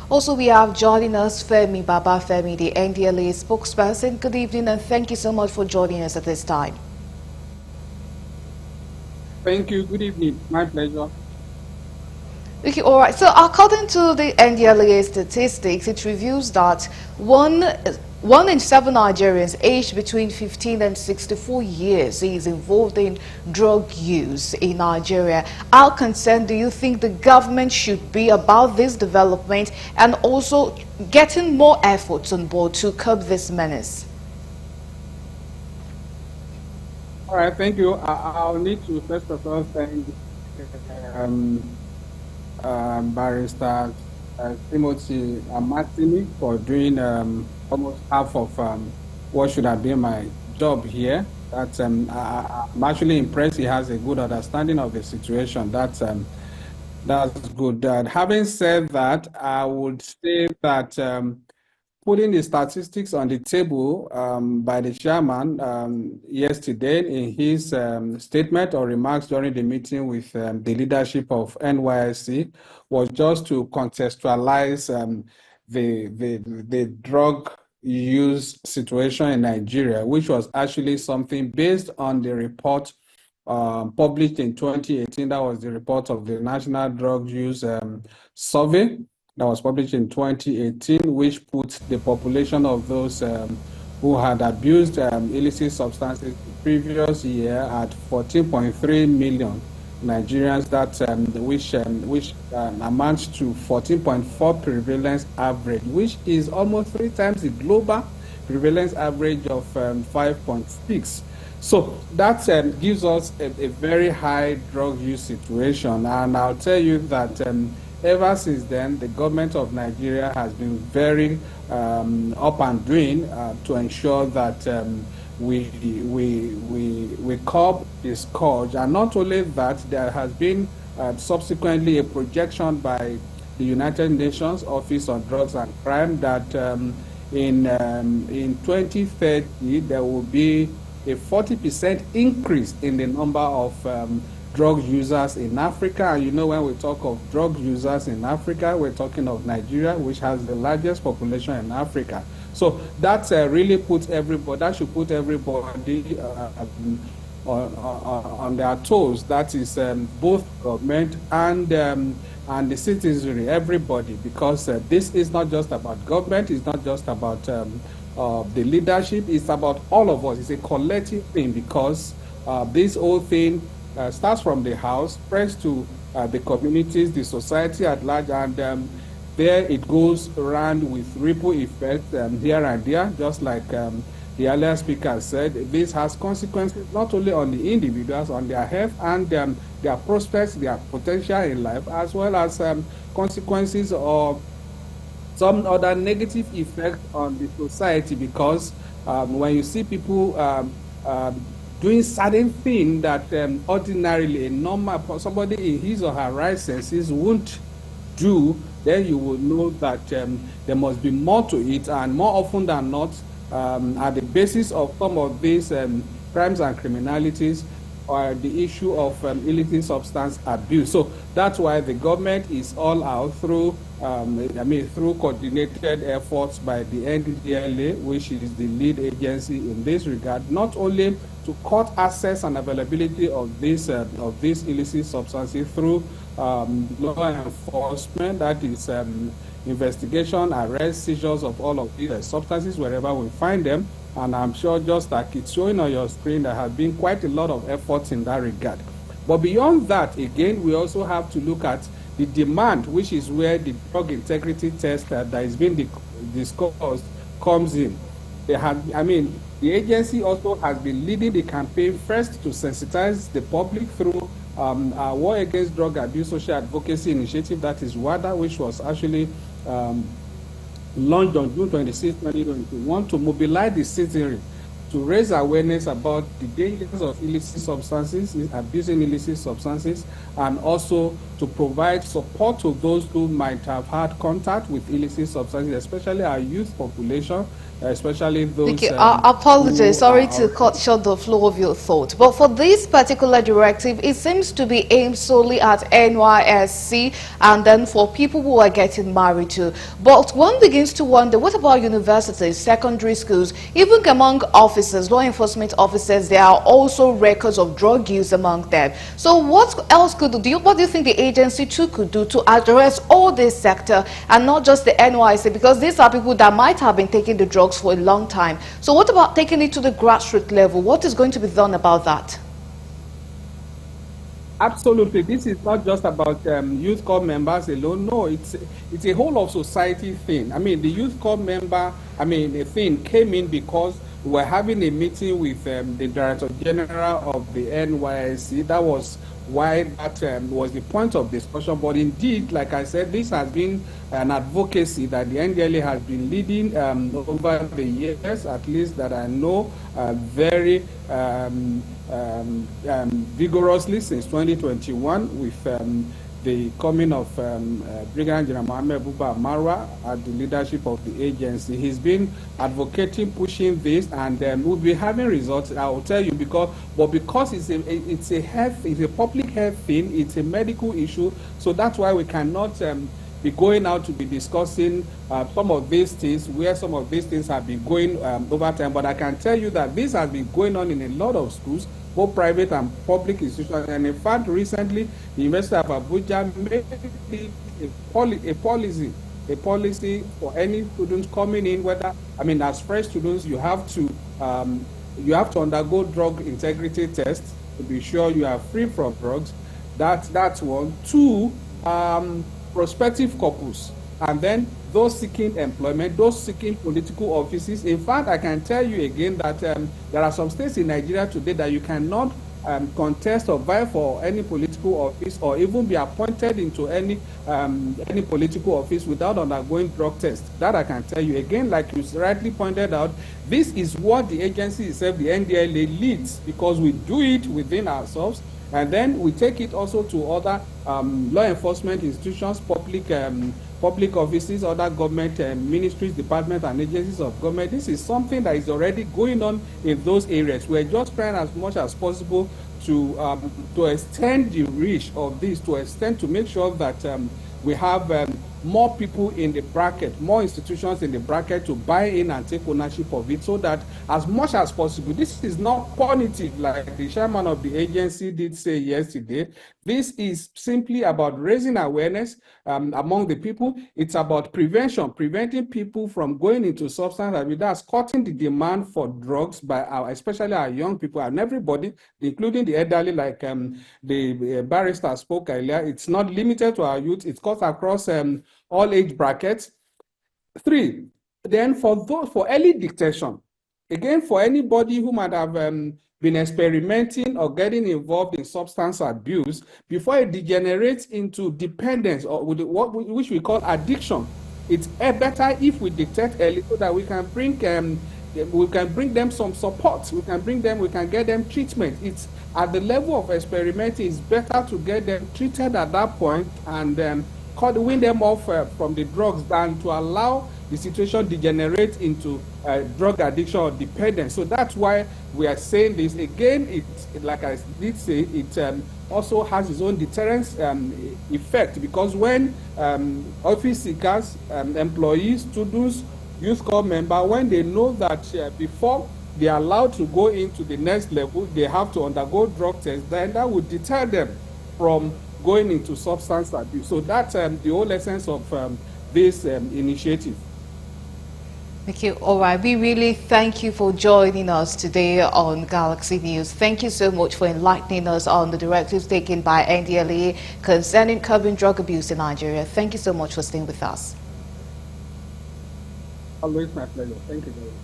Also, we have joining us Femi Babafemi, the NDLA spokesperson. Good evening and thank you so much for joining us at this time. Thank you. Good evening. My pleasure. Okay, all right. So, according to the NDLA statistics, it reveals that one in seven Nigerians aged between 15 and 64 years is involved in drug use in Nigeria. How concerned do you think the government should be about this development and also getting more efforts on board to curb this menace? All right. Thank you. I'll need to first of all thank um, Barrister Timothy Martini for doing almost half of what should have been my job here. I'm actually impressed. He has a good understanding of the situation. That's good. Having said that, I would say that. Putting the statistics on the table by the chairman yesterday in his statement or remarks during the meeting with the leadership of NYSC was just to contextualize the drug use situation in Nigeria, which was actually something based on the report published in 2018. That was the report of the National Drug Use Survey that was published in 2018, which put the population of those who had abused illicit substances the previous year at 14.3 million Nigerians, which amounts to 14.4 prevalence average, which is almost 3 times the global prevalence average of 5.6. So that gives us a very high drug use situation, and I'll tell you that ever since then, the government of Nigeria has been very up and doing to ensure that we curb the scourge. And not only that, there has been subsequently a projection by the United Nations Office on Drugs and Crime that in 2030 there will be a 40% increase in the number of drug users in Africa. And you know, when we talk of drug users in Africa, we're talking of Nigeria, which has the largest population in Africa. So that really puts everybody, that should put everybody on their toes. That is both government and the citizenry, everybody, because this is not just about government, it's not just about the leadership, it's about all of us. It's a collective thing, because this whole thing starts from the house, spreads to the communities, the society at large, and there it goes around with ripple effects here and there, just like the earlier speaker said. This has consequences not only on the individuals, on their health and their prospects, their potential in life, as well as consequences of some other negative effect on the society, because when you see people doing certain things that ordinarily a normal somebody in his or her right senses won't do, then you will know that there must be more to it, and more often than not, at the basis of some of these crimes and criminalities or the issue of illicit substance abuse. So that's why the government is all out through, through coordinated efforts by the NDLA, which is the lead agency in this regard, not only to cut access and availability of these illicit substances through law enforcement, that is investigation, arrest, seizures of all of these substances wherever we find them. And I'm sure, just like it's showing on your screen, there have been quite a lot of efforts in that regard. But beyond that, again, we also have to look at the demand, which is where the drug integrity test that is being discussed comes in. The agency also has been leading the campaign first to sensitize the public through our War Against Drug Abuse Social Advocacy Initiative, that is WADA, which was actually launched on June 26, 2021, to mobilize the citizenry to raise awareness about the dangers of illicit substances, abusing illicit substances, and also to provide support to those who might have had contact with illicit substances, especially our youth population, especially those Okay, I apologize. who Sorry are to cut short the flow of your thought. But for this particular directive, it seems to be aimed solely at NYSC and then for people who are getting married too. But one begins to wonder, what about universities, secondary schools, even among officers, law enforcement officers, there are also records of drug use among them. So what else what do you think the agency too could do to address all this sector and not just the NYSC? Because these are people that might have been taking the drugs for a long time. So what about taking it to the grassroots level? What is going to be done about that? Absolutely. This is not just about youth corps members alone. No, it's a whole of society thing. I mean, the youth corps member, the thing came in because we were having a meeting with the Director General of the NYSC. That was why that was the point of discussion. But indeed, like I said, this has been an advocacy that the NDLA has been leading over the years, at least that I know, very vigorously since 2021 with the coming of Brigadier General Mohammed Buba Marwa at the leadership of the agency. He's been advocating, pushing this, and we'll be having results. I will tell you because it's a public health thing, it's a medical issue, so that's why we cannot be going out to be discussing some of these things, where some of these things have been going over time. But I can tell you that this has been going on in a lot of schools, both private and public institutions. And in fact, recently, the University of Abuja made a policy for any students coming in, as fresh students, you have to undergo drug integrity tests to be sure you are free from drugs. That's one. Two, prospective couples, and then those seeking employment, those seeking political offices. In fact, I can tell you again that there are some states in Nigeria today that you cannot contest or vie for any political office or even be appointed into any political office without undergoing drug tests. That I can tell you again, like you rightly pointed out, this is what the agency itself, the NDLA, leads, because we do it within ourselves. And then we take it also to other law enforcement institutions, public offices, other government ministries, departments, and agencies of government. This is something that is already going on in those areas. We're just trying as much as possible to extend the reach of this, to make sure that we have more people in the bracket, more institutions in the bracket to buy in and take ownership of it, so that as much as possible, this is not punitive like the chairman of the agency did say yesterday. This is simply about raising awareness among the people. It's about preventing people from going into substance abuse. That's cutting the demand for drugs by especially our young people and everybody, including the elderly, like the barrister spoke earlier. It's not limited to our youth. It cuts across all age brackets. Three, then for early detection, again, for anybody who might have been experimenting or getting involved in substance abuse, before it degenerates into dependence or which we call addiction, it's better if we detect early so that we can bring them some support. We can get them treatment. It's at the level of experimenting. It's better to get them treated at that point and win them off from the drugs than to allow the situation degenerate into drug addiction or dependence. So that's why we are saying this. Again, it like I did say, it also has its own deterrence effect, because when office seekers, employees, students, youth corps members, when they know that before they are allowed to go into the next level, they have to undergo drug tests, then that would deter them from going into substance abuse. So that's the whole essence of this initiative. Okay, all right. We really thank you for joining us today on Galaxy News. Thank you so much for enlightening us on the directives taken by NDLA concerning curbing drug abuse in Nigeria. Thank you so much for staying with us. Always my pleasure. Thank you very much.